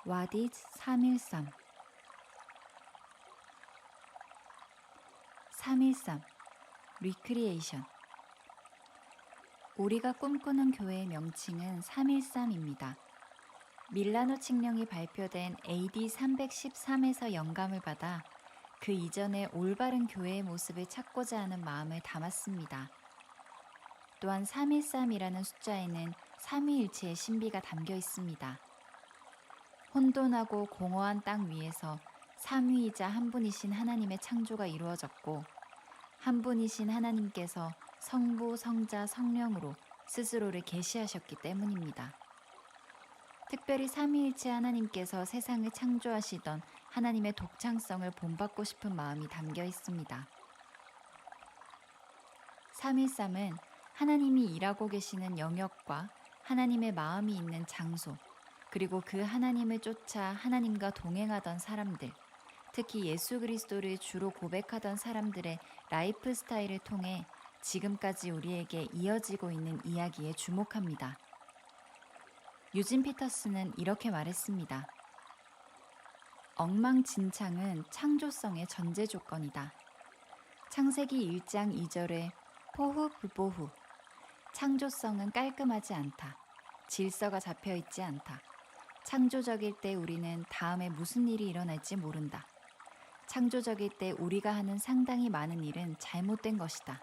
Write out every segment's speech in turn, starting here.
What is 313? 313 Recreation. 우리가 꿈꾸는 교회의 명칭은 313입니다. 밀라노 칙령이 발표된 AD 313에서 영감을 받아 그 이전의 올바른 교회의 모습을 찾고자 하는 마음을 담았습니다. 또한 313이라는 숫자에는 삼위일체의 신비가 담겨 있습니다. 혼돈하고 공허한 땅 위에서 삼위이자 한 분이신 하나님의 창조가 이루어졌고, 한 분이신 하나님께서 성부, 성자, 성령으로 스스로를 계시하셨기 때문입니다. 특별히 삼위일체 하나님께서 세상을 창조하시던 하나님의 독창성을 본받고 싶은 마음이 담겨 있습니다. 313은 하나님이 일하고 계시는 영역과 하나님의 마음이 있는 장소, 그리고 그 하나님을 쫓아 하나님과 동행하던 사람들, 특히 예수 그리스도를 주로 고백하던 사람들의 라이프 스타일을 통해 지금까지 우리에게 이어지고 있는 이야기에 주목합니다. 유진 피터스는 이렇게 말했습니다. 엉망진창은 창조성의 전제 조건이다. 창세기 1장 2절에 포후 부보후, 창조성은 깔끔하지 않다. 질서가 잡혀 있지 않다. 창조적일 때 우리는 다음에 무슨 일이 일어날지 모른다. 창조적일 때 우리가 하는 상당히 많은 일은 잘못된 것이다.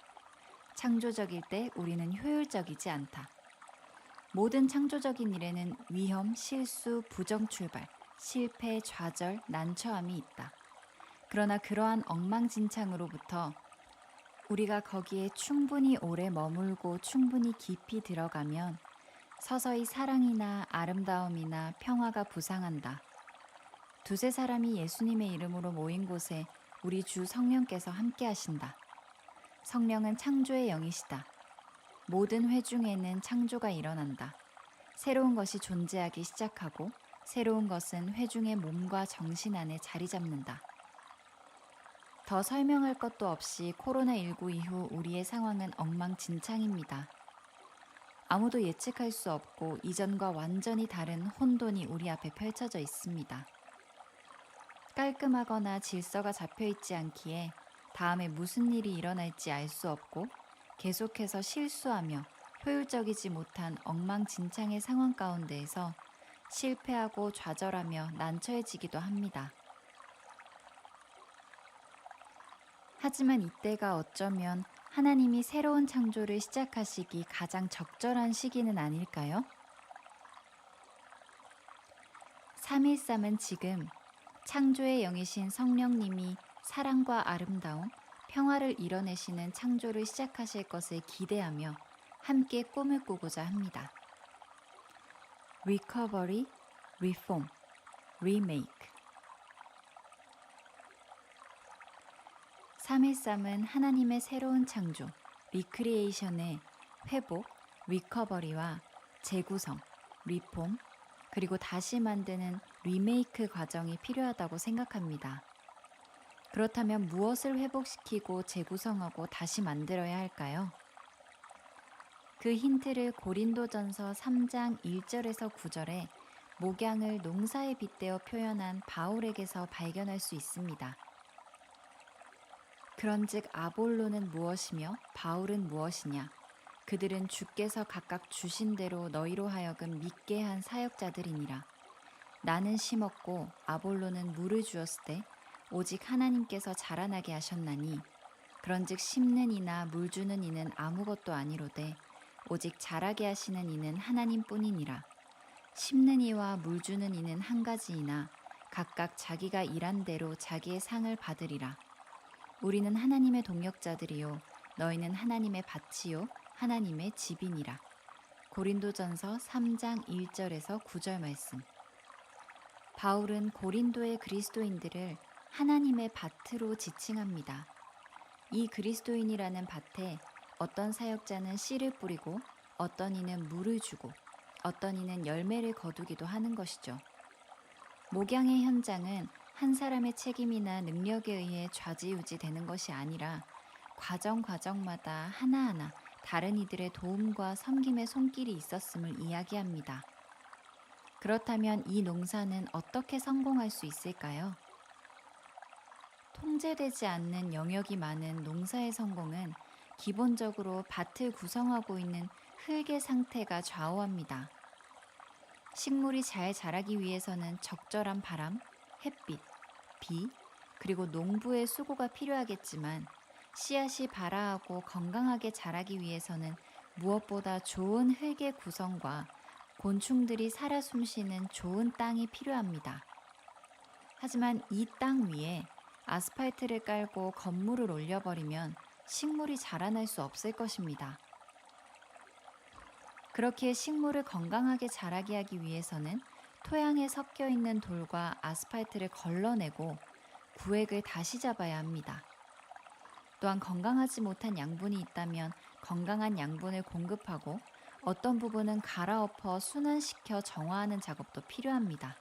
창조적일 때 우리는 효율적이지 않다. 모든 창조적인 일에는 위험, 실수, 부정 출발, 실패, 좌절, 난처함이 있다. 그러나 그러한 엉망진창으로부터 우리가 거기에 충분히 오래 머물고 충분히 깊이 들어가면 서서히 사랑이나 아름다움이나 평화가 부상한다. 두세 사람이 예수님의 이름으로 모인 곳에 우리 주 성령께서 함께 하신다. 성령은 창조의 영이시다. 모든 회중에는 창조가 일어난다. 새로운 것이 존재하기 시작하고 새로운 것은 회중의 몸과 정신 안에 자리 잡는다. 더 설명할 것도 없이 코로나19 이후 우리의 상황은 엉망진창입니다. 아무도 예측할 수 없고 이전과 완전히 다른 혼돈이 우리 앞에 펼쳐져 있습니다. 깔끔하거나 질서가 잡혀있지 않기에 다음에 무슨 일이 일어날지 알 수 없고 계속해서 실수하며 효율적이지 못한 엉망진창의 상황 가운데에서 실패하고 좌절하며 난처해지기도 합니다. 하지만 이때가 어쩌면 하나님이 새로운 창조를 시작하시기 가장 적절한 시기는 아닐까요? 313은 지금 창조의 영이신 성령님이 사랑과 아름다움, 평화를 이뤄내시는 창조를 시작하실 것을 기대하며 함께 꿈을 꾸고자 합니다. Recovery, Reform, Remake. 313은 하나님의 새로운 창조, 리크리에이션의 회복, 리커버리와 재구성, 리폼, 그리고 다시 만드는 리메이크 과정이 필요하다고 생각합니다. 그렇다면 무엇을 회복시키고 재구성하고 다시 만들어야 할까요? 그 힌트를 고린도전서 3장 1절에서 9절에 목양을 농사에 빗대어 표현한 바울에게서 발견할 수 있습니다. 그런즉 아볼로는 무엇이며 바울은 무엇이냐? 그들은 주께서 각각 주신 대로 너희로 하여금 믿게 한 사역자들이니라. 나는 심었고 아볼로는 물을 주었을 때 오직 하나님께서 자라나게 하셨나니 그런즉 심는 이나 물 주는 이는 아무것도 아니로되 오직 자라게 하시는 이는 하나님뿐이니라. 심는 이와 물 주는 이는 한 가지이나 각각 자기가 일한 대로 자기의 상을 받으리라. 우리는 하나님의 동역자들이요 너희는 하나님의 밭이요 하나님의 집이니라. 고린도전서 3장 1절에서 9절 말씀. 바울은 고린도의 그리스도인들을 하나님의 밭으로 지칭합니다. 이 그리스도인이라는 밭에 어떤 사역자는 씨를 뿌리고 어떤 이는 물을 주고 어떤 이는 열매를 거두기도 하는 것이죠. 목양의 현장은 한 사람의 책임이나 능력에 의해 좌지우지 되는 것이 아니라 과정마다 하나하나 다른 이들의 도움과 섬김의 손길이 있었음을 이야기합니다. 그렇다면 이 농사는 어떻게 성공할 수 있을까요? 통제되지 않는 영역이 많은 농사의 성공은 기본적으로 밭을 구성하고 있는 흙의 상태가 좌우합니다. 식물이 잘 자라기 위해서는 적절한 바람, 햇빛, 비, 그리고 농부의 수고가 필요하겠지만 씨앗이 발아하고 건강하게 자라기 위해서는 무엇보다 좋은 흙의 구성과 곤충들이 살아 숨쉬는 좋은 땅이 필요합니다. 하지만 이 땅 위에 아스팔트를 깔고 건물을 올려버리면 식물이 자라날 수 없을 것입니다. 그렇게 식물을 건강하게 자라게 하기 위해서는 토양에 섞여 있는 돌과 아스팔트를 걸러내고 구획을 다시 잡아야 합니다. 또한 건강하지 못한 양분이 있다면 건강한 양분을 공급하고 어떤 부분은 갈아엎어 순환시켜 정화하는 작업도 필요합니다.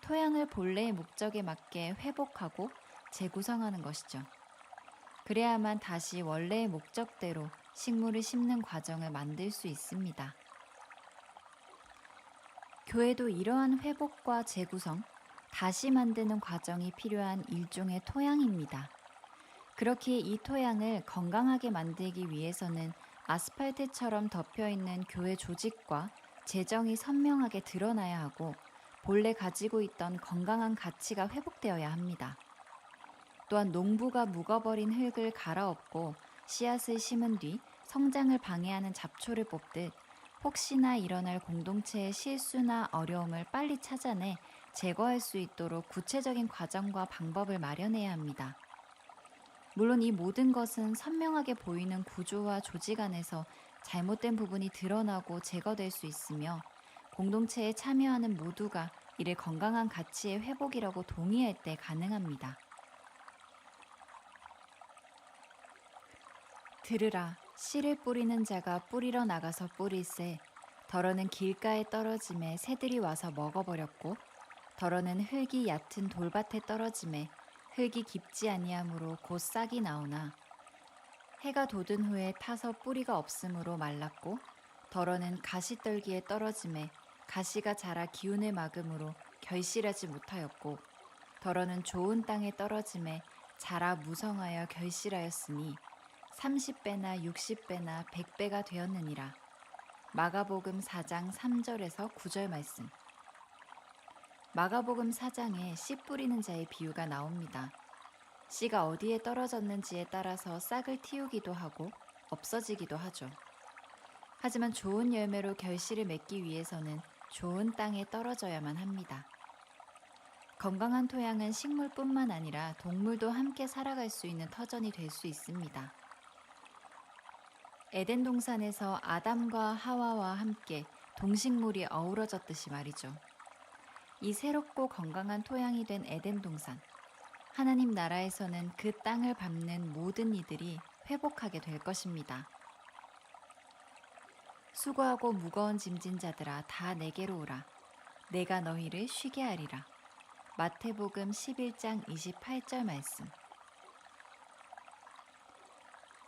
토양을 본래의 목적에 맞게 회복하고 재구성하는 것이죠. 그래야만 다시 원래의 목적대로 식물을 심는 과정을 만들 수 있습니다. 교회도 이러한 회복과 재구성, 다시 만드는 과정이 필요한 일종의 토양입니다. 그렇기에 이 토양을 건강하게 만들기 위해서는 아스팔트처럼 덮여있는 교회 조직과 재정이 선명하게 드러나야 하고 본래 가지고 있던 건강한 가치가 회복되어야 합니다. 또한 농부가 묵어버린 흙을 갈아엎고 씨앗을 심은 뒤 성장을 방해하는 잡초를 뽑듯 혹시나 일어날 공동체의 실수나 어려움을 빨리 찾아내 제거할 수 있도록 구체적인 과정과 방법을 마련해야 합니다. 물론 이 모든 것은 선명하게 보이는 구조와 조직 안에서 잘못된 부분이 드러나고 제거될 수 있으며 공동체에 참여하는 모두가 이를 건강한 가치의 회복이라고 동의할 때 가능합니다. 들으라, 씨를 뿌리는 자가 뿌리러 나가서 뿌릴새 덜어는 길가에 떨어짐에 새들이 와서 먹어버렸고 덜어는 흙이 얕은 돌밭에 떨어짐에 흙이 깊지 아니하므로 곧 싹이 나오나 해가 돋은 후에 타서 뿌리가 없으므로 말랐고 덜어는 가시떨기에 떨어짐에 가시가 자라 기운을 막음으로 결실하지 못하였고 덜어는 좋은 땅에 떨어짐에 자라 무성하여 결실하였으니 30배나 60배나 100배가 되었느니라. 마가복음 4장 3절에서 9절 말씀. 마가복음 4장에 씨 뿌리는 자의 비유가 나옵니다. 씨가 어디에 떨어졌는지에 따라서 싹을 틔우기도 하고 없어지기도 하죠. 하지만 좋은 열매로 결실을 맺기 위해서는 좋은 땅에 떨어져야만 합니다. 건강한 토양은 식물뿐만 아니라 동물도 함께 살아갈 수 있는 터전이 될 수 있습니다. 에덴 동산에서 아담과 하와와 함께 동식물이 어우러졌듯이 말이죠. 이 새롭고 건강한 토양이 된 에덴 동산, 하나님 나라에서는 그 땅을 밟는 모든 이들이 회복하게 될 것입니다. 수고하고 무거운 짐진 자들아 다 내게로 오라. 내가 너희를 쉬게 하리라. 마태복음 11장 28절 말씀.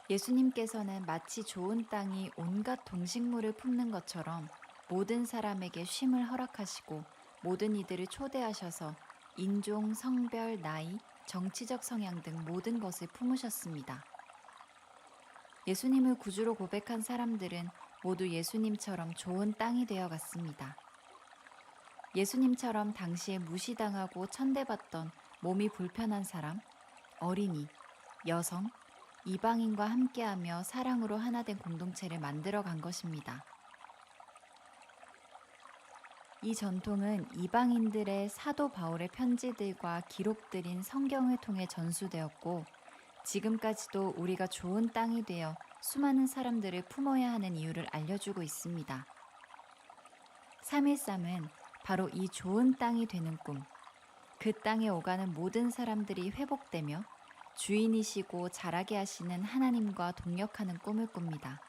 예수님께서는 마치 좋은 땅이 온갖 동식물을 품는 것처럼 모든 사람에게 쉼을 허락하시고 모든 이들을 초대하셔서 인종, 성별, 나이, 정치적 성향 등 모든 것을 품으셨습니다. 예수님을 구주로 고백한 사람들은 모두 예수님처럼 좋은 땅이 되어갔습니다. 예수님처럼 당시에 무시당하고 천대받던 몸이 불편한 사람, 어린이, 여성, 이방인과 함께하며 사랑으로 하나 된 공동체를 만들어간 것입니다. 이 전통은 이방인들의 사도 바울의 편지들과 기록들인 성경을 통해 전수되었고 지금까지도 우리가 좋은 땅이 되어 수많은 사람들을 품어야 하는 이유를 알려주고 있습니다. 3.13은 바로 이 좋은 땅이 되는 꿈, 그 땅에 오가는 모든 사람들이 회복되며 주인이시고 자라게 하시는 하나님과 동역하는 꿈을 꿉니다.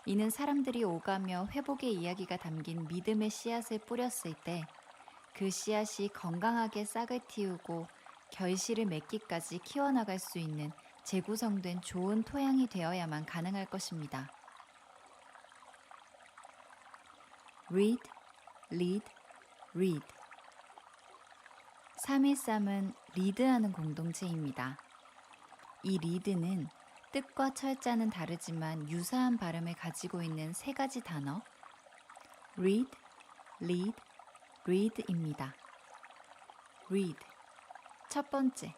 이는 사람들이 오가며 회복의 이야기가 담긴 믿음의 씨앗을 뿌렸을 때 그 씨앗이 건강하게 싹을 틔우고 결실을 맺기까지 키워나갈 수 있는 재구성된 좋은 토양이 되어야만 가능할 것입니다. Read, lead, read. 313은 리드하는 공동체입니다. 이 리드는 뜻과 철자는 다르지만 유사한 발음을 가지고 있는 세 가지 단어 read, lead, read입니다. read. 첫 번째,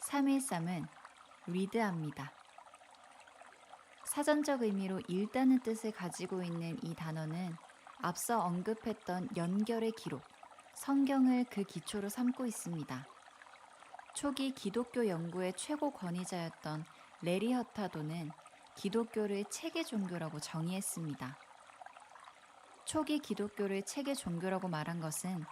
313은 read합니다. 사전적 의미로 읽다는 뜻을 가지고 있는 이 단어는 앞서 언급했던 연결의 기록, 성경을 그 기초로 삼고 있습니다. 초기 기독교 연구의 최고 권위자였던 레리 허타도는 기독교를 체계 종교라고 정의했습니다. 초기 기독교를 체계 종교라고 말한 것은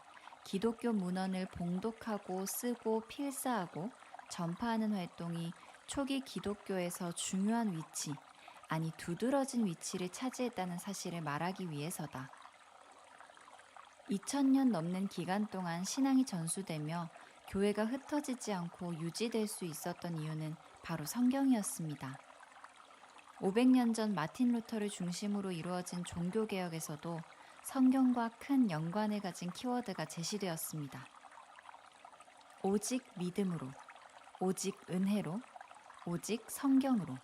기독교 문헌을 봉독하고 쓰고 필사하고 전파하는 활동이 초기 기독교에서 중요한 위치, 아니 두드러진 위치를 차지했다는 사실을 말하기 위해서다. 2000년 넘는 기간 동안 신앙이 전수되며 교회가 흩어지지 않고 유지될 수 있었던 이유는 바로 성경이었습니다. 500년 전 마틴 루터를 중심으로 이루어진 종교개혁에서도 성경과 큰 연관을 가진 키워드가 제시되었습니다. 오직 믿음으로, 오직 은혜로, 오직 성경으로.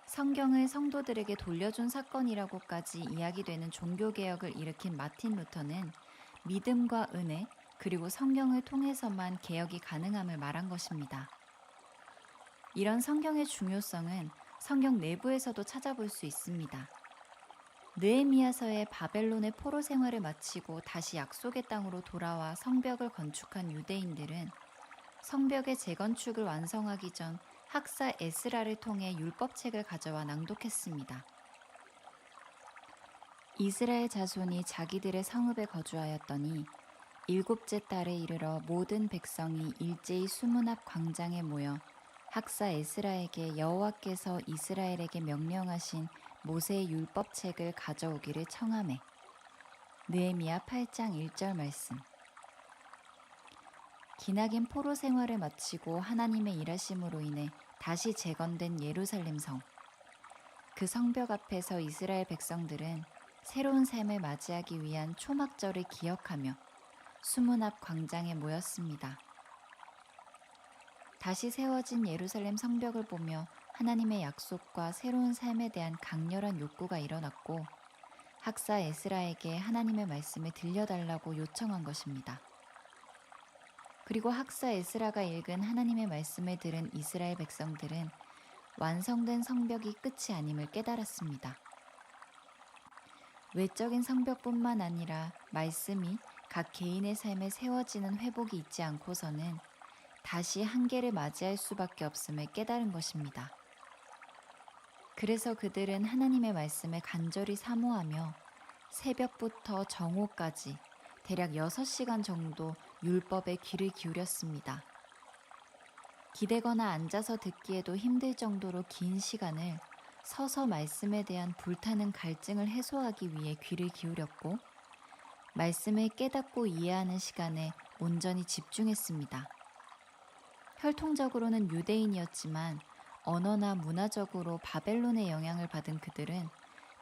성경을 성도들에게 돌려준 사건이라고까지 이야기되는 종교개혁을 일으킨 마틴 루터는 믿음과 은혜 그리고 성경을 통해서만 개혁이 가능함을 말한 것입니다. 이런 성경의 중요성은 성경 내부에서도 찾아볼 수 있습니다. 느헤미야서의 바벨론의 포로 생활을 마치고 다시 약속의 땅으로 돌아와 성벽을 건축한 유대인들은 성벽의 재건축을 완성하기 전 학사 에스라를 통해 율법책을 가져와 낭독했습니다. 이스라엘 자손이 자기들의 성읍에 거주하였더니 일곱째 달에 이르러 모든 백성이 일제히 수문 앞 광장에 모여 학사 에스라에게 여호와께서 이스라엘에게 명령하신 모세의 율법책을 가져오기를 청하매. 느헤미야 8장 1절 말씀. 기나긴 포로 생활을 마치고 하나님의 일하심으로 인해 다시 재건된 예루살렘 성. 그 성벽 앞에서 이스라엘 백성들은 새로운 삶을 맞이하기 위한 초막절을 기억하며 수문 앞 광장에 모였습니다. 다시 세워진 예루살렘 성벽을 보며 하나님의 약속과 새로운 삶에 대한 강렬한 욕구가 일어났고 학사 에스라에게 하나님의 말씀을 들려달라고 요청한 것입니다. 그리고 학사 에스라가 읽은 하나님의 말씀을 들은 이스라엘 백성들은 완성된 성벽이 끝이 아님을 깨달았습니다. 외적인 성벽뿐만 아니라 말씀이 각 개인의 삶에 세워지는 회복이 있지 않고서는 다시 한계를 맞이할 수밖에 없음을 깨달은 것입니다. 그래서 그들은 하나님의 말씀을 간절히 사모하며 새벽부터 정오까지 대략 6시간 정도 율법에 귀를 기울였습니다. 기대거나 앉아서 듣기에도 힘들 정도로 긴 시간을 서서 말씀에 대한 불타는 갈증을 해소하기 위해 귀를 기울였고 말씀을 깨닫고 이해하는 시간에 온전히 집중했습니다. 혈통적으로는 유대인이었지만 언어나 문화적으로 바벨론의 영향을 받은 그들은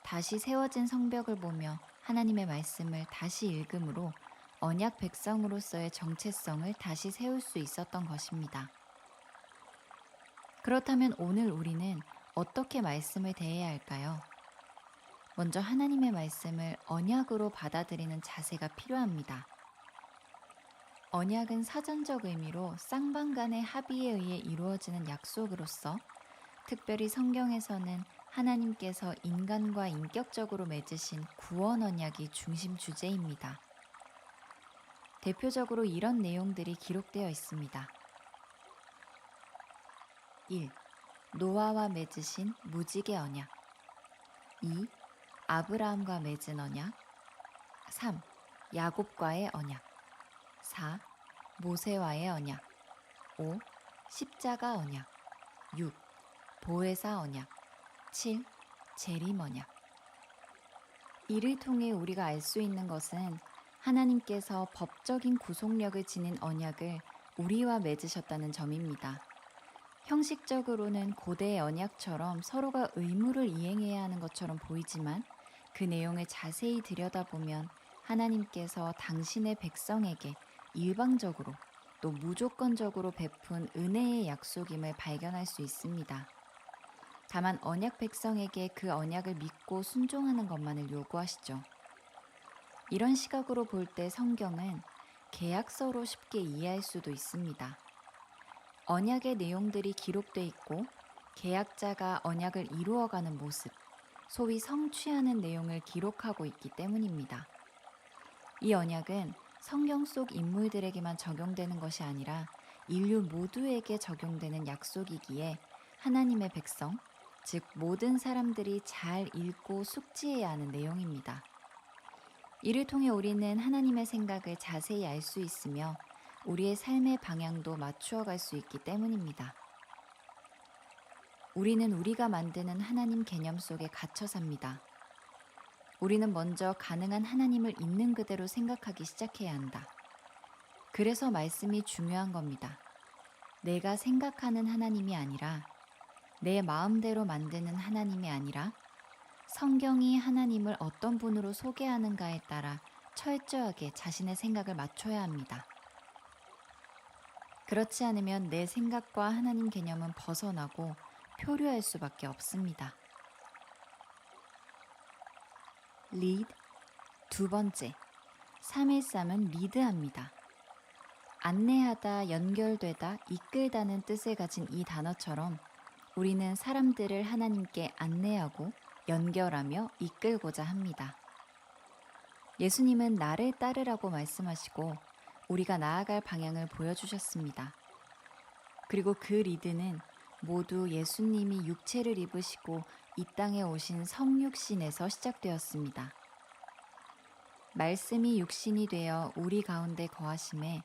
다시 세워진 성벽을 보며 하나님의 말씀을 다시 읽음으로 언약 백성으로서의 정체성을 다시 세울 수 있었던 것입니다. 그렇다면 오늘 우리는 어떻게 말씀을 대해야 할까요? 먼저 하나님의 말씀을 언약으로 받아들이는 자세가 필요합니다. 언약은 사전적 의미로 쌍방 간의 합의에 의해 이루어지는 약속으로서 특별히 성경에서는 하나님께서 인간과 인격적으로 맺으신 구원 언약이 중심 주제입니다. 대표적으로 이런 내용들이 기록되어 있습니다. 1. 노아와 맺으신 무지개 언약. 2. 아브라함과 맺은 언약. 3. 야곱과의 언약. 4. 모세와의 언약. 5. 십자가 언약. 6. 보혜사 언약. 7. 재림 언약. 이를 통해 우리가 알 수 있는 것은 하나님께서 법적인 구속력을 지닌 언약을 우리와 맺으셨다는 점입니다. 형식적으로는 고대의 언약처럼 서로가 의무를 이행해야 하는 것처럼 보이지만 그 내용을 자세히 들여다보면 하나님께서 당신의 백성에게 일방적으로 또 무조건적으로 베푼 은혜의 약속임을 발견할 수 있습니다. 다만 언약 백성에게 그 언약을 믿고 순종하는 것만을 요구하시죠. 이런 시각으로 볼 때 성경은 계약서로 쉽게 이해할 수도 있습니다. 언약의 내용들이 기록돼 있고 계약자가 언약을 이루어가는 모습, 소위 성취하는 내용을 기록하고 있기 때문입니다. 이 언약은 성경 속 인물들에게만 적용되는 것이 아니라 인류 모두에게 적용되는 약속이기에 하나님의 백성, 즉 모든 사람들이 잘 읽고 숙지해야 하는 내용입니다. 이를 통해 우리는 하나님의 생각을 자세히 알 수 있으며 우리의 삶의 방향도 맞추어 갈 수 있기 때문입니다. 우리는 우리가 만드는 하나님 개념 속에 갇혀 삽니다. 우리는 먼저 가능한 하나님을 있는 그대로 생각하기 시작해야 한다. 그래서 말씀이 중요한 겁니다. 내가 생각하는 하나님이 아니라 내 마음대로 만드는 하나님이 아니라 성경이 하나님을 어떤 분으로 소개하는가에 따라 철저하게 자신의 생각을 맞춰야 합니다. 그렇지 않으면 내 생각과 하나님 개념은 벗어나고 표류할 수밖에 없습니다. lead, 두 번째, 313은 리드합니다. 안내하다, 연결되다, 이끌다는 뜻을 가진 이 단어처럼 우리는 사람들을 하나님께 안내하고 연결하며 이끌고자 합니다. 예수님은 나를 따르라고 말씀하시고 우리가 나아갈 방향을 보여주셨습니다. 그리고 그 리드는 모두 예수님이 육체를 입으시고 이 땅에 오신 성육신에서 시작되었습니다. 말씀이 육신이 되어 우리 가운데 거하심에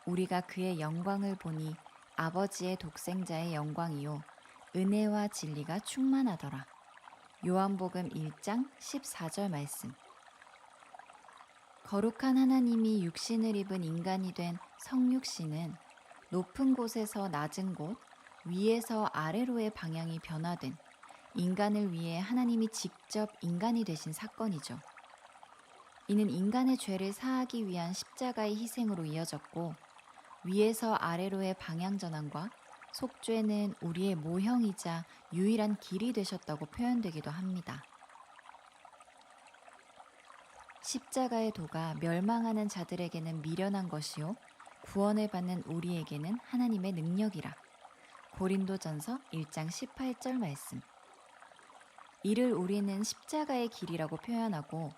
우리가 그의 영광을 보니 아버지의 독생자의 영광이요 은혜와 진리가 충만하더라. 요한복음 1장 14절 말씀. 거룩한 하나님이 육신을 입은 인간이 된 성육신은 높은 곳에서 낮은 곳, 위에서 아래로의 방향이 변화된 인간을 위해 하나님이 직접 인간이 되신 사건이죠. 이는 인간의 죄를 사하기 위한 십자가의 희생으로 이어졌고 위에서 아래로의 방향 전환과 속죄는 우리의 모형이자 유일한 길이 되셨다고 표현되기도 합니다. 십자가의 도가 멸망하는 자들에게는 미련한 것이요 구원을 받는 우리에게는 하나님의 능력이라. 고린도전서 1장 18절 말씀. 이를 우리는 십자가의 길이라고 표현하고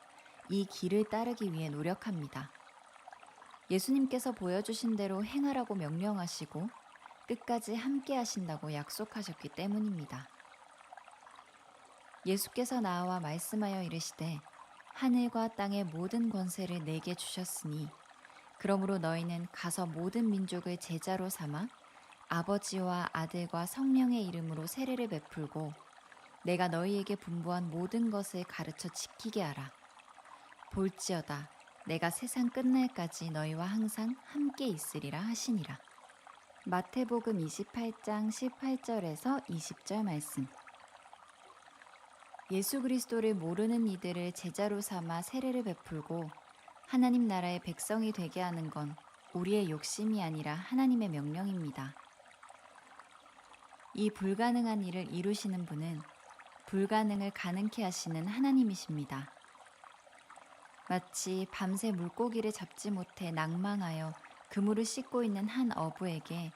이 길을 따르기 위해 노력합니다. 예수님께서 보여주신 대로 행하라고 명령하시고 끝까지 함께 하신다고 약속하셨기 때문입니다. 예수께서 나와 말씀하여 이르시되 하늘과 땅의 모든 권세를 내게 주셨으니 그러므로 너희는 가서 모든 민족을 제자로 삼아 아버지와 아들과 성령의 이름으로 세례를 베풀고 내가 너희에게 분부한 모든 것을 가르쳐 지키게 하라. 볼지어다 내가 세상 끝날까지 너희와 항상 함께 있으리라 하시니라. 마태복음 28장 18절에서 20절 말씀. 예수 그리스도를 모르는 이들을 제자로 삼아 세례를 베풀고 하나님 나라의 백성이 되게 하는 건 우리의 욕심이 아니라 하나님의 명령입니다. 이 불가능한 일을 이루시는 분은 불가능을 가능케 하시는 하나님이십니다. 마치 밤새 물고기를 잡지 못해 낭망하여 그물을 씻고 있는 한 어부에게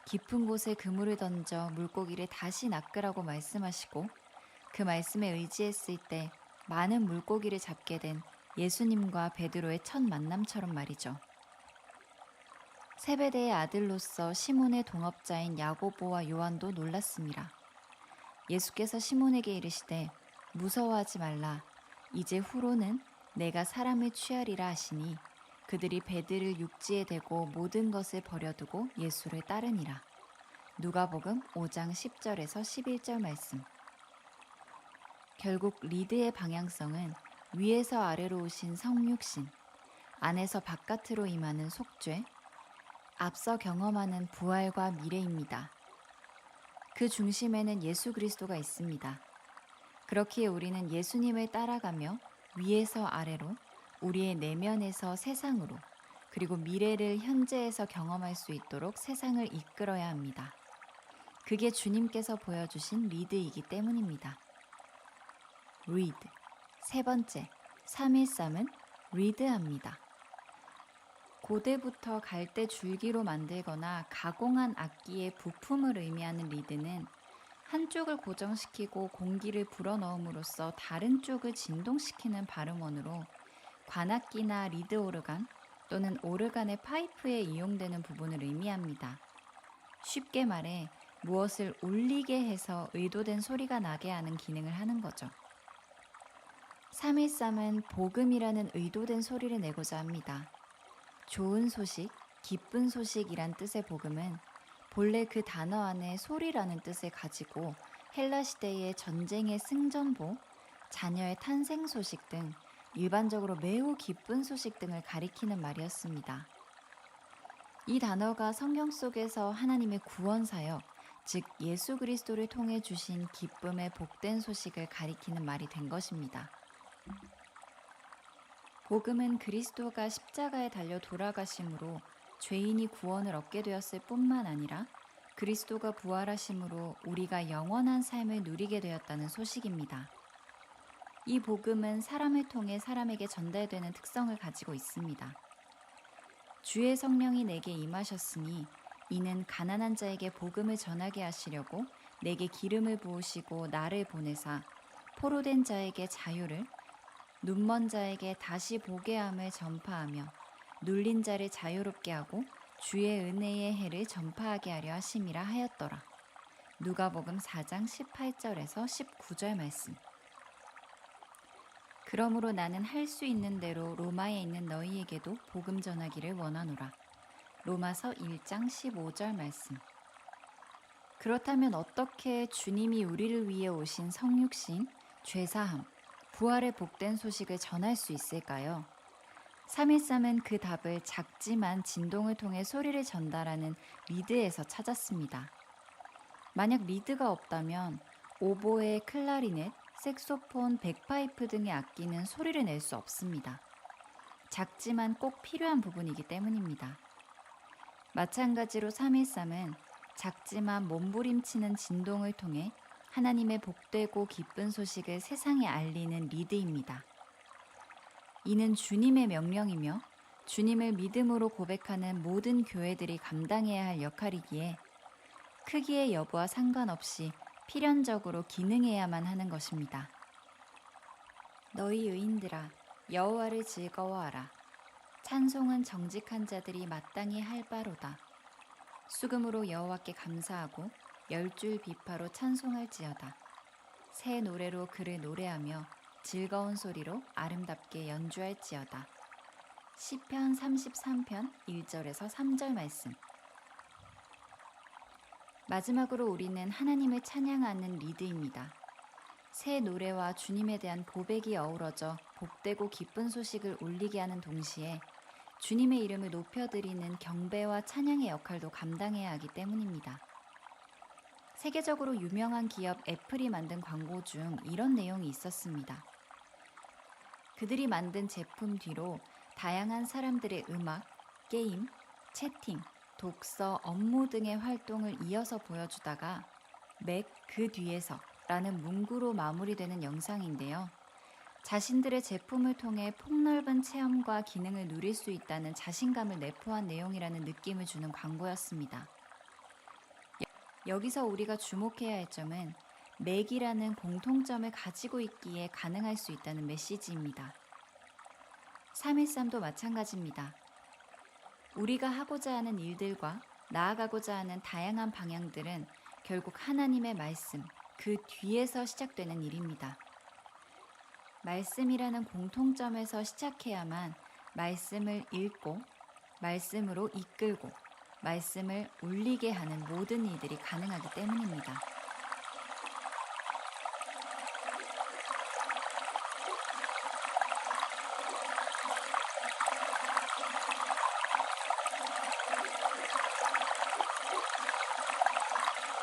깊은 곳에 그물을 던져 물고기를 다시 낚으라고 말씀하시고 그 말씀에 의지했을 때 많은 물고기를 잡게 된 예수님과 베드로의 첫 만남처럼 말이죠. 세베대의 아들로서 시몬의 동업자인 야고보와 요한도 놀랐습니다. 예수께서 시몬에게 이르시되 무서워하지 말라. 이제 후로는 내가 사람을 취하리라 하시니 그들이 배들을 육지에 대고 모든 것을 버려두고 예수를 따르니라. 누가복음 5장 10절에서 11절 말씀. 결국 리드의 방향성은 위에서 아래로 오신 성육신, 안에서 바깥으로 임하는 속죄, 앞서 경험하는 부활과 미래입니다. 그 중심에는 예수 그리스도가 있습니다. 그렇기에 우리는 예수님을 따라가며 위에서 아래로, 우리의 내면에서 세상으로, 그리고 미래를 현재에서 경험할 수 있도록 세상을 이끌어야 합니다. 그게 주님께서 보여주신 리드이기 때문입니다. read. 세 번째, 313은 리드합니다. 고대부터 갈대 줄기로 만들거나 가공한 악기의 부품을 의미하는 리드는 한쪽을 고정시키고 공기를 불어넣음으로써 다른 쪽을 진동시키는 발음원으로 관악기나 리드 오르간 또는 오르간의 파이프에 이용되는 부분을 의미합니다. 쉽게 말해 무엇을 울리게 해서 의도된 소리가 나게 하는 기능을 하는 거죠. 313은 복음이라는 의도된 소리를 내고자 합니다. 좋은 소식, 기쁜 소식이란 뜻의 복음은 본래 그 단어 안에 소리라는 뜻을 가지고 헬라 시대의 전쟁의 승전보, 자녀의 탄생 소식 등 일반적으로 매우 기쁜 소식 등을 가리키는 말이었습니다. 이 단어가 성경 속에서 하나님의 구원 사역, 즉 예수 그리스도를 통해 주신 기쁨의 복된 소식을 가리키는 말이 된 것입니다. 복음은 그리스도가 십자가에 달려 돌아가심으로 죄인이 구원을 얻게 되었을 뿐만 아니라 그리스도가 부활하심으로 우리가 영원한 삶을 누리게 되었다는 소식입니다. 이 복음은 사람을 통해 사람에게 전달되는 특성을 가지고 있습니다. 주의 성령이 내게 임하셨으니 이는 가난한 자에게 복음을 전하게 하시려고 내게 기름을 부으시고 나를 보내사 포로된 자에게 자유를, 눈먼 자에게 다시 보게 함을 전파하며 눌린 자를 자유롭게 하고 주의 은혜의 해를 전파하게 하려 하심이라 하였더라. 누가복음 4장 18절에서 19절 말씀. 그러므로 나는 할 수 있는 대로 로마에 있는 너희에게도 복음 전하기를 원하노라. 로마서 1장 15절 말씀. 그렇다면 어떻게 주님이 우리를 위해 오신 성육신, 죄사함, 부활의 복된 소식을 전할 수 있을까요? 313은 그 답을 작지만 진동을 통해 소리를 전달하는 리드에서 찾았습니다. 만약 리드가 없다면 오보에, 클라리넷, 색소폰, 백파이프 등의 악기는 소리를 낼 수 없습니다. 작지만 꼭 필요한 부분이기 때문입니다. 마찬가지로 313은 작지만 몸부림치는 진동을 통해 하나님의 복되고 기쁜 소식을 세상에 알리는 리드입니다. 이는 주님의 명령이며 주님을 믿음으로 고백하는 모든 교회들이 감당해야 할 역할이기에 크기의 여부와 상관없이 필연적으로 기능해야만 하는 것입니다. 너희 의인들아, 여호와를 즐거워하라. 찬송은 정직한 자들이 마땅히 할 바로다. 수금으로 여호와께 감사하고 열줄 비파로 찬송할지어다. 새 노래로 그를 노래하며 즐거운 소리로 아름답게 연주할지어다. 시편 33편 1절에서 3절 말씀. 마지막으로 우리는 하나님을 찬양하는 리드입니다. 새 노래와 주님에 대한 고백이 어우러져 복되고 기쁜 소식을 울리게 하는 동시에 주님의 이름을 높여드리는 경배와 찬양의 역할도 감당해야 하기 때문입니다. 세계적으로 유명한 기업 애플이 만든 광고 중 이런 내용이 있었습니다. 그들이 만든 제품 뒤로 다양한 사람들의 음악, 게임, 채팅, 독서, 업무 등의 활동을 이어서 보여주다가 맥 그 뒤에서 라는 문구로 마무리되는 영상인데요. 자신들의 제품을 통해 폭넓은 체험과 기능을 누릴 수 있다는 자신감을 내포한 내용이라는 느낌을 주는 광고였습니다. 여기서 우리가 주목해야 할 점은 맥이라는 공통점을 가지고 있기에 가능할 수 있다는 메시지입니다. 313도 마찬가지입니다. 우리가 하고자 하는 일들과 나아가고자 하는 다양한 방향들은 결국 하나님의 말씀, 그 뒤에서 시작되는 일입니다. 말씀이라는 공통점에서 시작해야만 말씀을 읽고, 말씀으로 이끌고, 말씀을 울리게 하는 모든 일들이 가능하기 때문입니다.